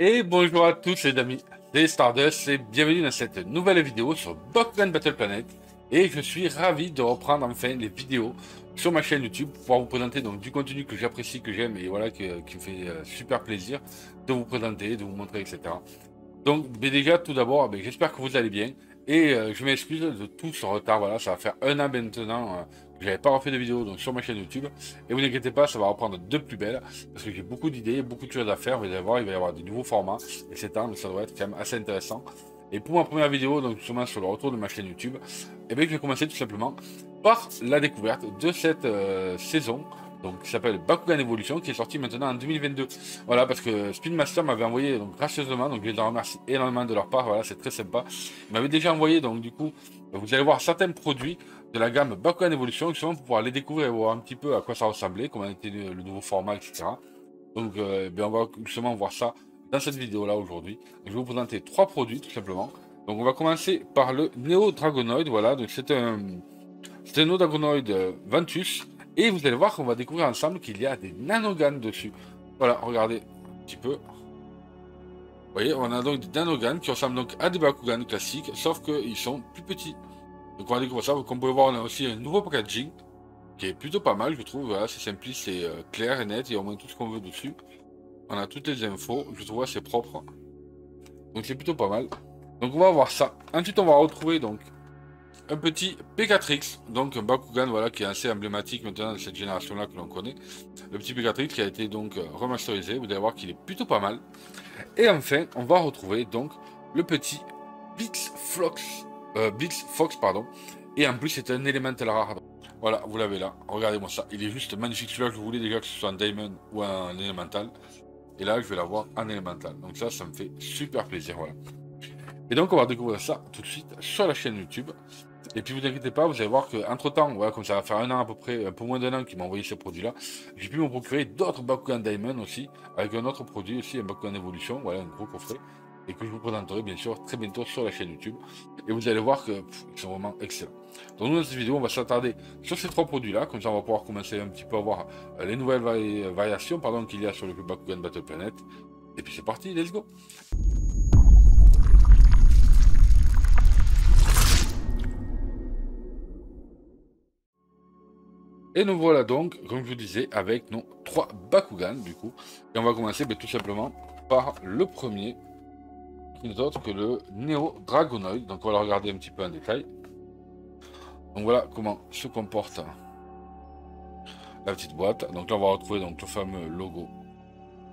Et bonjour à tous les amis, c'est Stardust et bienvenue dans cette nouvelle vidéo sur Bakugan Battle Planet. Et je suis ravi de reprendre enfin les vidéos sur ma chaîne YouTube pour pouvoir vous présenter donc du contenu que j'apprécie, que j'aime et voilà qui me fait super plaisir de vous présenter, de vous montrer, etc. Donc déjà tout d'abord, j'espère que vous allez bien et je m'excuse de tout ce retard. Voilà, ça va faire un an maintenant que j'avais pas refait de vidéo donc sur ma chaîne YouTube. Et vous inquiétez pas, ça va reprendre de plus belle parce que j'ai beaucoup d'idées, beaucoup de choses à faire. Vous allez voir, il va y avoir des nouveaux formats, etc. Donc ça doit être quand même assez intéressant. Et pour ma première vidéo, donc justement sur le retour de ma chaîne YouTube, je vais commencer tout simplement par la découverte de cette saison, donc qui s'appelle Bakugan Evolution, qui est sorti maintenant en 2022. Voilà, parce que Spin Master m'avait envoyé donc gracieusement, donc je les remercie énormément de leur part, voilà, c'est très sympa. Il m'avait déjà envoyé, donc du coup, vous allez voir certains produits de la gamme Bakugan Evolution, justement pour pouvoir les découvrir et voir un petit peu à quoi ça ressemblait, comment était le nouveau format, etc. Donc on va justement voir ça dans cette vidéo-là aujourd'hui. Je vais vous présenter trois produits tout simplement. Donc on va commencer par le Neo Dragonoid, voilà, donc c'est un Neo Dragonoid Ventus. Et vous allez voir qu'on va découvrir ensemble qu'il y a des nanogans dessus. Voilà, regardez un petit peu. Vous voyez, on a donc des nanogans qui ressemblent donc à des Bakugan classiques, sauf qu'ils sont plus petits. Donc on va découvrir ça. Comme vous pouvez voir, on a aussi un nouveau packaging qui est plutôt pas mal, je trouve. Voilà, c'est simpliste, c'est clair et net, il y a au moins tout ce qu'on veut dessus. On a toutes les infos, je trouve assez propre. Donc c'est plutôt pas mal. Donc on va voir ça. Ensuite on va retrouver donc un petit P4X, donc un Bakugan voilà, qui est assez emblématique maintenant de cette génération-là que l'on connaît. Le petit P4X qui a été donc remasterisé, vous allez voir qu'il est plutôt pas mal. Et enfin, on va retrouver donc le petit Blitz Fox, pardon. Et en plus, c'est un élémental rare. Voilà, vous l'avez là. Regardez-moi ça. Il est juste magnifique. Celui-là, je voulais déjà que ce soit un Diamond ou un élémental. Et là, je vais l'avoir en élémental. Donc ça me fait super plaisir. Voilà. Et donc, on va découvrir ça tout de suite sur la chaîne YouTube. Et puis, vous inquiétez pas, vous allez voir qu'entre temps, voilà, comme ça va faire un an à peu près, un peu moins d'un an qu'il m'a envoyé ces produits-là, j'ai pu me procurer d'autres Bakugan Diamond aussi, avec un autre produit aussi, un Bakugan Evolution, voilà, un gros coffret, et que je vous présenterai bien sûr très bientôt sur la chaîne YouTube. Et vous allez voir qu'ils sont vraiment excellents. Donc, nous, dans cette vidéo, on va s'attarder sur ces trois produits-là, comme ça, on va pouvoir commencer un petit peu à voir les nouvelles variations qu'il y a sur le Bakugan Battle Planet. Et puis, c'est parti, let's go! Et nous voilà donc, comme je vous disais, avec nos trois Bakugan du coup. Et on va commencer tout simplement par le premier, qui n'est autre que le Neo Dragonoid. Donc on va le regarder un petit peu en détail. Donc voilà comment se comporte la petite boîte. Donc là on va retrouver donc le fameux logo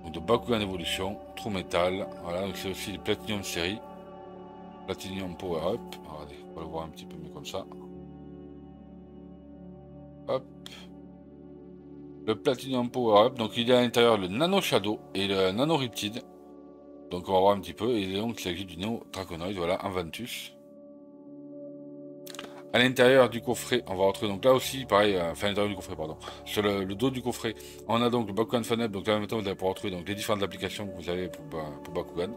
donc, de Bakugan Evolution, True Metal. Voilà, donc c'est aussi le Platinum série. Platinum Power Up. Regardez, on va le voir un petit peu mieux comme ça. Hop. Le Platinum Power Up, donc il y a à l'intérieur le Nano Shadow et le Nano Riptide. Donc on va voir un petit peu, et donc il s'agit du Neo Dragonoid, voilà, en Ventus. À l'intérieur du coffret, on va retrouver donc là aussi, pareil, enfin à l'intérieur du coffret, pardon. Sur le dos du coffret, on a donc le Bakugan Fan-Up, donc là maintenant vous allez pouvoir retrouver donc, les différentes applications que vous avez pour Bakugan.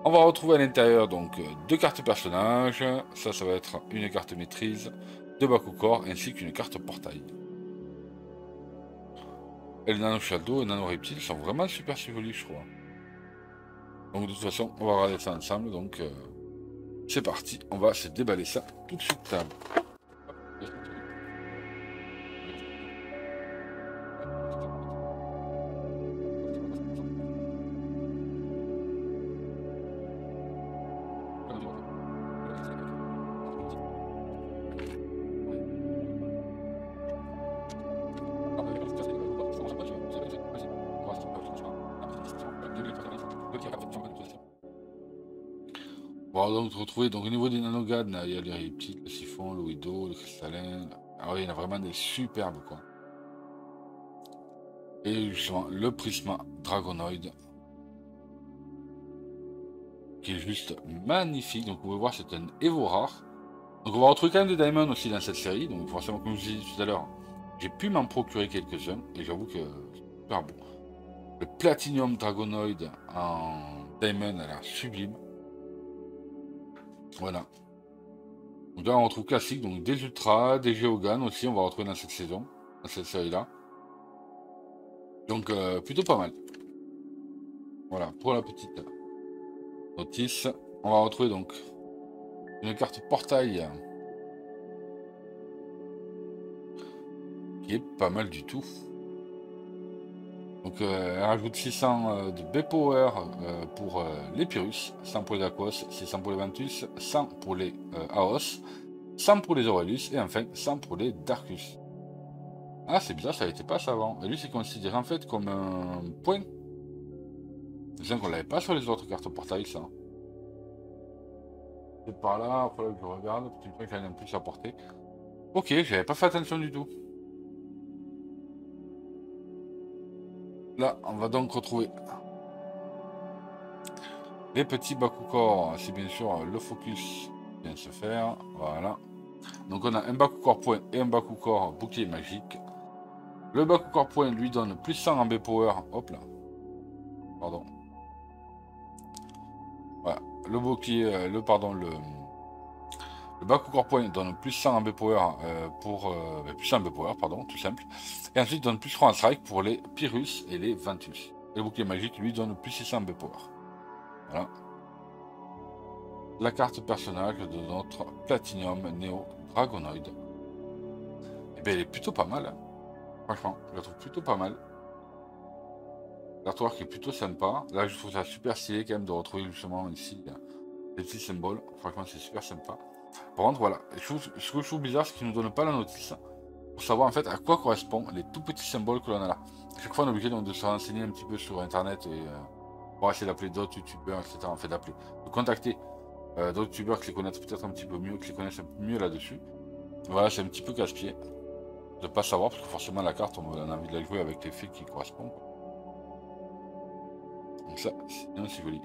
On va retrouver à l'intérieur donc deux cartes personnages, ça va être une carte maîtrise de Bakukor ainsi qu'une carte portail. Et le Nano Shadow et le Nano Reptile sont vraiment super jolis, je crois. Donc de toute façon, on va regarder ça ensemble, donc c'est parti, on va se déballer ça tout de suite. On va donc retrouver, donc au niveau des nanogades, il y a les reptiles, le siphon, le widow, le cristallin. Ah oui, il y en a vraiment des superbes quoi. Et justement, le Prisma Dragonoid, qui est juste magnifique. Donc vous pouvez voir, c'est un Evo rare. Donc on va retrouver quand même des Diamonds aussi dans cette série. Donc forcément, comme je vous ai dit tout à l'heure, j'ai pu m'en procurer quelques-uns. Et j'avoue que c'est super bon. Le Platinum Dragonoid en Diamond a l'air sublime. Voilà. Donc là on retrouve classique, donc des Ultras, des Geogan aussi, on va retrouver dans cette saison, dans cette série-là. Donc plutôt pas mal. Voilà, pour la petite notice. On va retrouver donc une carte portail qui est pas mal du tout. Donc elle rajoute 600 de B-Power pour les Pyrrhus, 100 pour les Aquos, 600 pour les Ventus, 100 pour les Aos, 100 pour les Aurelius et enfin 100 pour les Darkus. Ah c'est bizarre, ça n'était pas ça avant. Et lui c'est considéré en fait comme un point. C'est qu'on l'avait pas sur les autres cartes portail ça. C'est par là, il faudrait que je regarde, peut-être que j'en ai un plus à porter. Ok, j'avais pas fait attention du tout. Là, on va donc retrouver les petits Bakugor. C'est bien sûr le focus qui vient de se faire. Voilà. Donc on a un Bakugor point et un Bakugor bouclier magique. Le Bakugor point lui donne plus 100 en B-Power. Hop là. Pardon. Voilà. Le bouclier, le Bakugor point donne plus 100 en B-Power plus 100 en B-Power, pardon, tout simple. Et ensuite donne plus 3 en strike pour les Pyrrhus et les Ventus. Et le bouclier magique lui donne plus 600 en B-Power. Voilà. La carte personnage de notre Platinum Neo Dragonoid. Et bien elle est plutôt pas mal. Hein. Franchement, je la trouve plutôt pas mal. L'artwork est plutôt sympa. Là, je trouve ça super stylé quand même de retrouver justement ici les petits symboles. Franchement, c'est super sympa. Par contre, voilà, ce que je trouve bizarre, c'est qu'ils ne nous donnent pas la notice pour savoir en fait à quoi correspondent les tout petits symboles que l'on a là. Chaque fois, on est obligé donc, de se renseigner un petit peu sur internet et pour essayer d'appeler d'autres youtubeurs, etc. En fait, de contacter d'autres youtubeurs qui les connaissent peut-être un petit peu mieux, qui les connaissent un peu mieux là-dessus. Voilà, c'est un petit peu casse-pied de pas savoir parce que forcément la carte, on a envie de la jouer avec les faits qui correspondent. Donc ça, c'est joli.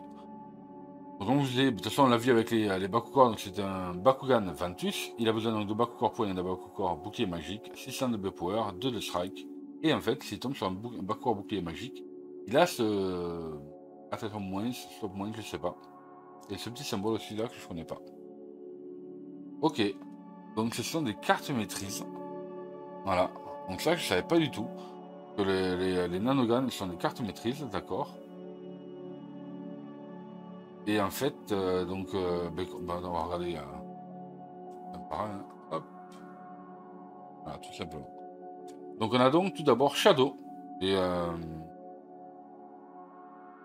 Donc comme je vous disais, de toute façon on l'a vu avec les Bakugor, donc c'est un Bakugan Ventus. Il a besoin donc de Bakugor point et d'un Bakugor bouclier magique, 600 de B-Power, 2 de strike. Et en fait, s'il tombe sur un Bakugor bouclier magique, il a ce... Attention moins, stop moins, je sais pas. Et ce petit symbole aussi là que je connais pas. Ok, donc ce sont des cartes maîtrise. Voilà, donc ça je savais pas du tout. Que les nanogans sont des cartes maîtrise, d'accord. Et en fait, on va regarder un par un. Hop. Voilà, tout simplement. Donc on a donc tout d'abord Shadow. Et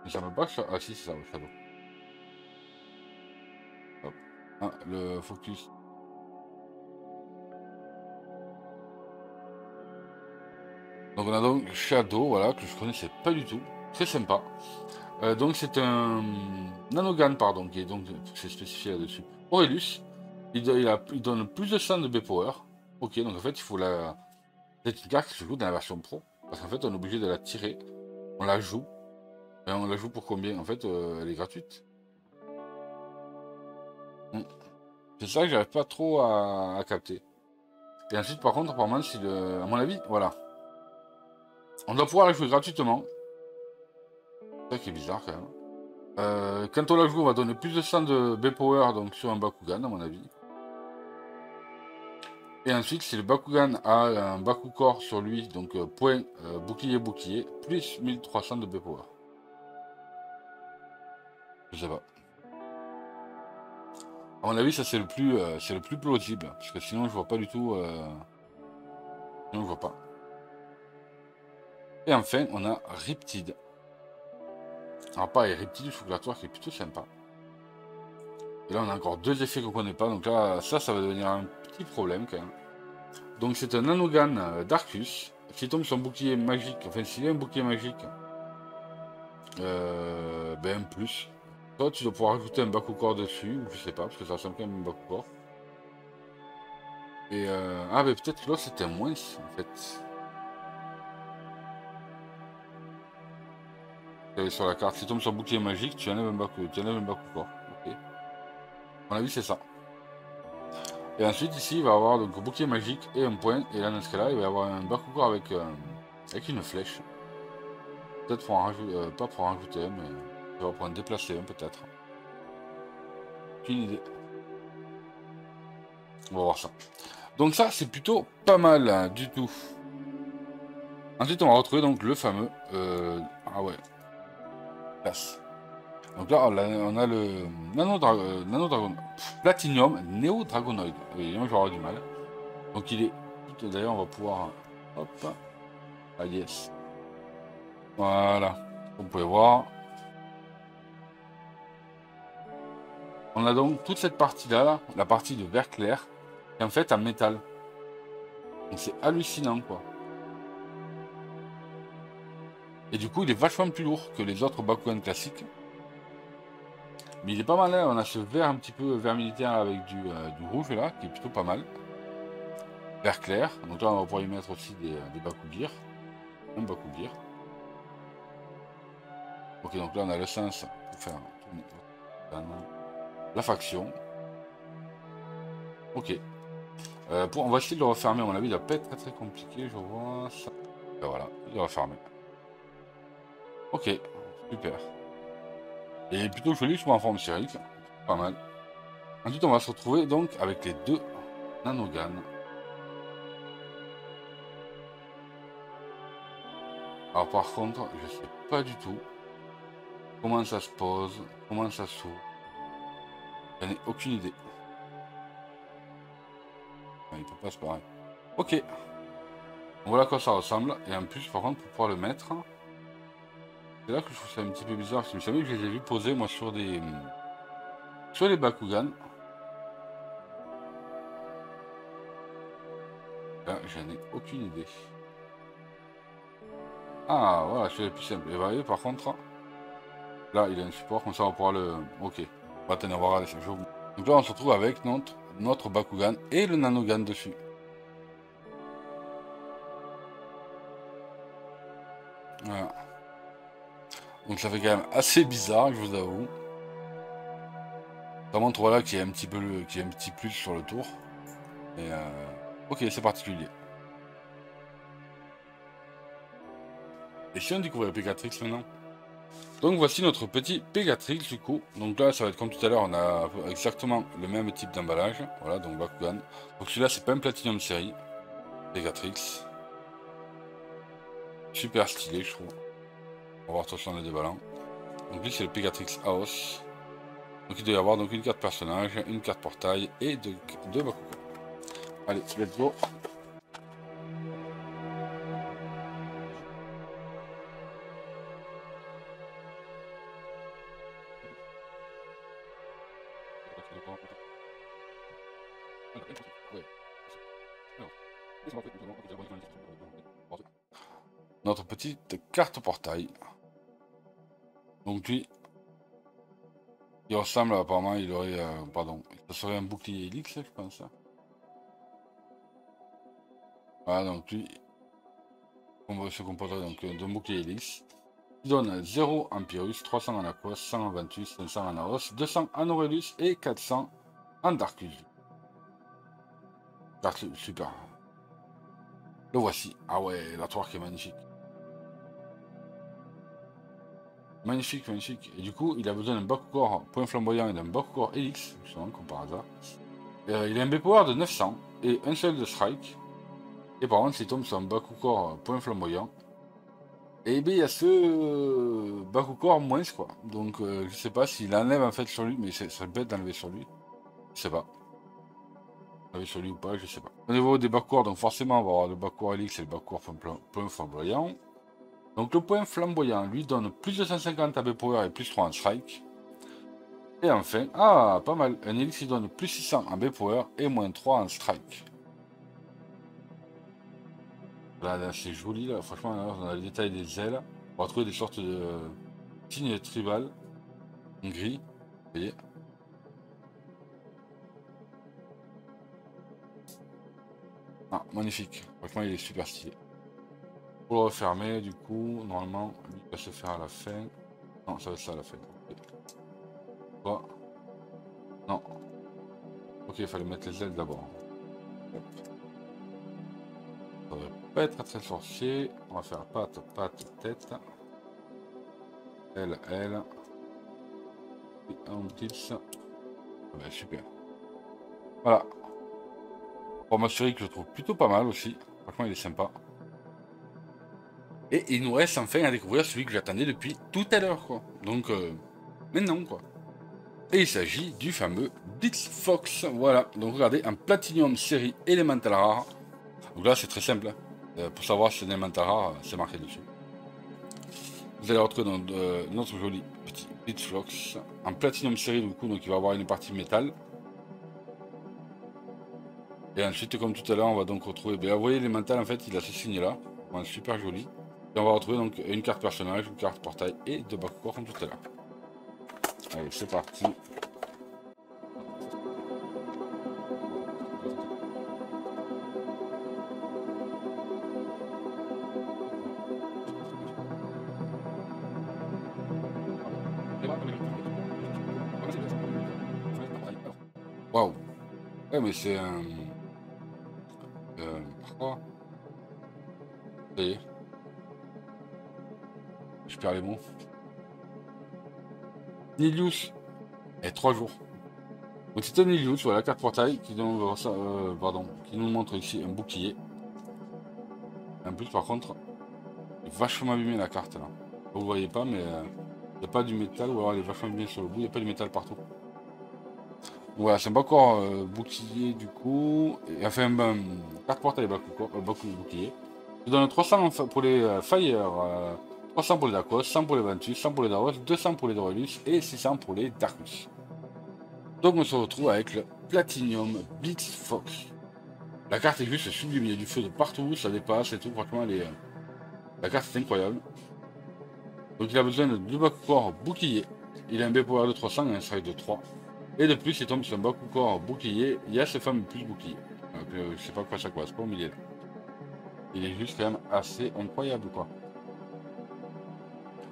ça me pas Ah si, c'est ça, Shadow. Hop. Ah, le focus. Donc on a donc Shadow, voilà, que je connaissais pas du tout. Très sympa. Donc c'est un nanogan, pardon, qui est donc c'est spécifié là-dessus. Aurelius, il donne plus de 100 de B-Power. Ok, donc en fait il faut la. C'est une carte qui se joue dans la version pro. Parce qu'en fait on est obligé de la tirer. On la joue. Et on la joue pour combien? En fait elle est gratuite. C'est ça que j'arrive pas trop à capter. Et ensuite par contre apparemment c'est à mon avis, voilà. On doit pouvoir la jouer gratuitement. C'est ça qui est bizarre quand même. Quand on la joue, on va donner plus de 100 de B-Power donc sur un Bakugan, à mon avis. Et ensuite, si le Bakugan a un Bakugor sur lui, donc point bouclier, plus 1300 de B-Power. Je sais pas. À mon avis, ça c'est le plus plausible, parce que sinon je vois pas du tout. Sinon je vois pas. Et enfin, on a Riptide. Alors pareil, Riptide, je trouve que la toile qui est plutôt sympa. Et là, on a encore deux effets qu'on connaît pas, donc là, ça va devenir un petit problème quand même. Donc c'est un Nanogan Darkus qui tombe sur un bouclier magique. Enfin, s'il y a un bouclier magique, ben plus. Toi, tu dois pouvoir ajouter un Bakugor dessus, ou je sais pas, parce que ça ressemble quand même à un Bakugor. Et ah, ben peut-être que l'autre c'était un moins en fait. Sur la carte, si tu tombes sur bouclier magique, tu enlèves un Bakugor. Ok. À mon avis, c'est ça. Et ensuite, ici, il va avoir donc un bouclier magique et un point. Et là, dans ce cas-là, il va y avoir un Bakugor avec une flèche. Peut-être pour en rajouter, pas pour en rajouter un, mais pour en déplacer un peut-être. Aucune idée. On va voir ça. Donc ça, c'est plutôt pas mal hein, du tout. Ensuite, on va retrouver donc le fameux... ah ouais. classe. Donc là, on a le Nano Dragon, Platinum Neo Dragonoid. Évidemment, j'aurai du mal. Donc il est. D'ailleurs, on va pouvoir. Hop. Ah yes. Voilà. Vous pouvez voir. On a donc toute cette partie-là, là, la partie de vert clair, qui est en fait en métal. Donc c'est hallucinant, quoi. Et du coup, il est vachement plus lourd que les autres Bakugan classiques. Mais il est pas mal, hein. On a ce vert un petit peu vert militaire avec du rouge là, qui est plutôt pas mal. Vert clair. Donc là, on va pouvoir y mettre aussi des Bakugir. Un Bakugir. Ok, donc là, on a le sens pour faire la faction. Ok. On va essayer de le refermer. À mon avis, il va pas être très très compliqué. Je vois ça. Et voilà, il est refermé. Ok, super. Et plutôt joli, je trouve en forme sphérique. Pas mal. Ensuite, on va se retrouver donc avec les deux Nanogan. Alors par contre, je sais pas du tout comment ça se pose, comment ça s'ouvre. J'en ai aucune idée. Il peut pas se pareil. Ok. Voilà à quoi ça ressemble. Et en plus, par contre, pour pouvoir le mettre, c'est là que je trouve ça un petit peu bizarre. Parce que je savais que je les ai vus poser moi sur les Bakugan. Là, j'en ai aucune idée. Ah, voilà, c'est le plus simple. Et vous voyez, par contre, là, il a un support, comme ça, on va pouvoir le... Ok. On va tenir, voir. Donc là, on se retrouve avec notre Bakugan et le Nanogan dessus. Voilà. Donc ça fait quand même assez bizarre, je vous avoue. Ça montre voilà qu'il y a un petit peu qu'il y a un petit plus sur le tour. Et ok, c'est particulier. Et si on découvre le Pegatrix maintenant? Donc voici notre petit Pegatrix du coup. Donc là ça va être comme tout à l'heure, on a exactement le même type d'emballage. Voilà, donc Bakugan. Donc celui-là c'est pas un Platinum série. Pegatrix. Super stylé je trouve. On va voir attention les déballants. Donc lui c'est le Pegatrix House. Donc il doit y avoir donc une carte personnage, une carte portail et deux Bakugan. Allez, let's go. Notre petite carte portail. Donc lui, il ressemble apparemment, il aurait, pardon, ça serait un bouclier Helix, je pense. Voilà, donc lui, on se composerait donc d'un bouclier Helix. Il donne 0 en Pyrrhus, 300 en Aquos, 100 en Ventus, 500 en Aos, 200 en Aurelius et 400 en Darkus. Super. Le voici. Ah ouais, la toile qui est magnifique. Magnifique, magnifique. Et du coup, il a besoin d'un Bakugor point flamboyant et d'un Bakugor Helix, justement, comme par hasard. Il a un B-Power de 900 et un seul de Strike. Et par contre, s'il tombe sur un Bakugor point flamboyant, et bien il y a ce Bakugor moins quoi. Donc je sais pas s'il enlève en fait sur lui, mais c'est bête d'enlever sur lui. Je sais pas. Enlever sur lui ou pas, je sais pas. Au niveau des Bakugor, donc forcément on va avoir le Bakugor Helix et le Bakugor point flamboyant. Donc le point flamboyant lui donne plus de 150 à B-Power et plus 3 en Strike. Et enfin, ah pas mal, un Helix il donne plus 600 en B-Power et moins 3 en Strike. Là, c'est joli, là. Franchement, là, on a le détail des ailes. On va trouver des sortes de signes tribal en gris. Vous voyez? Ah, magnifique. Franchement, il est super stylé. Pour le refermer, du coup, normalement, lui va se faire à la fin. Non, ça va être ça à la fin. Okay. Quoi? Non. Ok, il fallait mettre les ailes d'abord. Ça va pas être très sorcier. On va faire patte, patte, tête. Elle, elle. Et un tips. Ah ben, super. Voilà. Pour m'assurer que je trouve plutôt pas mal aussi. Franchement, il est sympa. Et il nous reste enfin à découvrir celui que j'attendais depuis tout à l'heure, quoi. Donc, maintenant, quoi. Et il s'agit du fameux Blitz Fox. Voilà, donc regardez, un Platinum série élémental rare. Donc là, c'est très simple. Hein. Pour savoir si c'est un élémental rare, c'est marqué dessus. Vous allez retrouver dans notre joli petit Blitz Fox. En Platinum série, du coup, donc il va avoir une partie métal. Et ensuite, comme tout à l'heure, on va donc retrouver. Ben, vous voyez, l'élémental, en fait, il a ce signe-là. Super joli. Et on va retrouver donc une carte personnage, une carte portail et deux Bakugo comme tout à l'heure. Allez, c'est parti. Waouh. Ouais, mais c'est un... oh. Ça y est. Je perds les mots. Nilius. Et 3 jours. Donc c'est un Nilius, voilà, carte portail qui nous, qui nous montre ici un bouclier. En plus, par contre, vachement abîmé la carte là. Vous voyez pas, mais il n'y a pas du métal, ou alors elle est vachement abîmée sur le bout, il n'y a pas du métal partout. Voilà, c'est pas encore bouclier du coup. Et, enfin, carte portail bouclier. Je donne 300 pour les Fire, 300 pour les Darkos, 100 pour les Ventus, 100 pour les Daros, 200 pour les Dorelus et 600 pour les Darkus. Donc on se retrouve avec le Platinum Blitz Fox. La carte est juste sublime, il y a du feu de partout, ça dépasse et tout, franchement la carte est incroyable. Donc il a besoin de 2 Bakugo bouclier. Il a un B-Power de 300 et un strike de 3. Et de plus il tombe sur un Bakugo bouclier, il y a ce fameux plus bouclier. Donc je sais pas quoi ça correspond, mais il est là. Il est juste quand même assez incroyable quoi.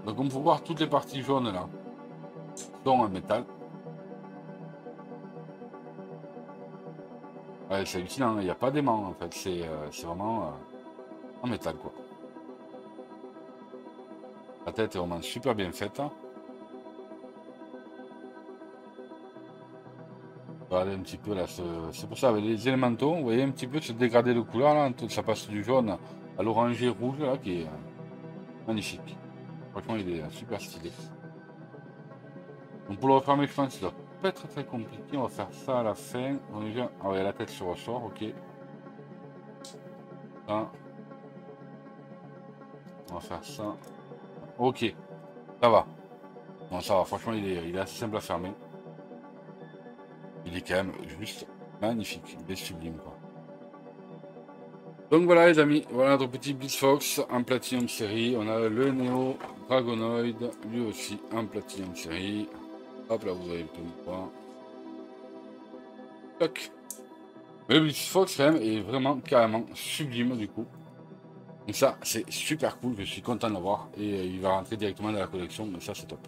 Donc on peut voir toutes les parties jaunes là sont en métal. Ouais, c'est hallucinant, il n'y a pas d'aimant en fait, c'est vraiment en métal quoi. La tête est vraiment super bien faite. Regardez un petit peu là, c'est pour ça avec les élémentaux, vous voyez un petit peu ce dégradé de couleur là, ça passe du jaune à l'oranger rouge là qui est magnifique. Franchement il est super stylé. Donc pour le refermer je pense que ça doit pas être très compliqué, on va faire ça à la fin. On est déjà... Ah ouais la tête se ressort, ok. Ça. On va faire ça. Ok, ça va. Bon ça va, franchement il est assez simple à fermer. Il est quand même juste magnifique, il est sublime quoi. Donc voilà les amis, voilà notre petit Blitz Fox en Platinum série. On a le Neo Dragonoid, lui aussi en Platinum série. Hop là vous avez pu le voir. Toc. Le Blitz Fox quand même est vraiment carrément sublime du coup. Donc ça c'est super cool, je suis content de l'avoir. Et il va rentrer directement dans la collection, donc ça c'est top.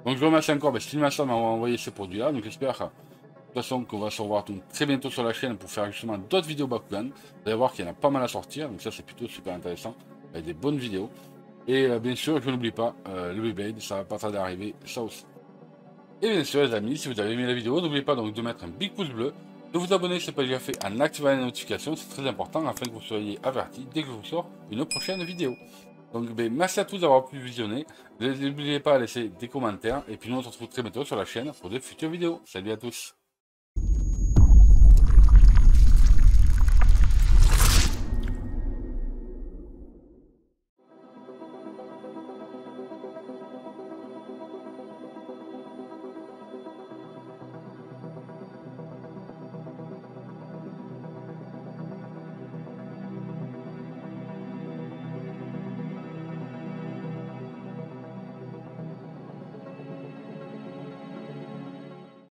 Donc je vous remercie encore Steelmaster d'avoir envoyé ces produits là. Donc j'espère de toute façon qu'on va se revoir très bientôt sur la chaîne pour faire justement d'autres vidéos Bakugan. Vous allez voir qu'il y en a pas mal à sortir, donc ça c'est plutôt super intéressant, avec des bonnes vidéos. Et bien sûr, je n'oublie pas le Beyblade, ça va pas tarder à arriver, ça aussi. Et bien sûr les amis, si vous avez aimé la vidéo, n'oubliez pas donc de mettre un big pouce bleu, de vous abonner si ce n'est pas déjà fait en activant les notifications, c'est très important afin que vous soyez avertis dès que je vous sors une prochaine vidéo. Donc merci à tous d'avoir pu visionner, n'oubliez pas à laisser des commentaires, et puis nous on se retrouve très bientôt sur la chaîne pour de futures vidéos. Salut à tous.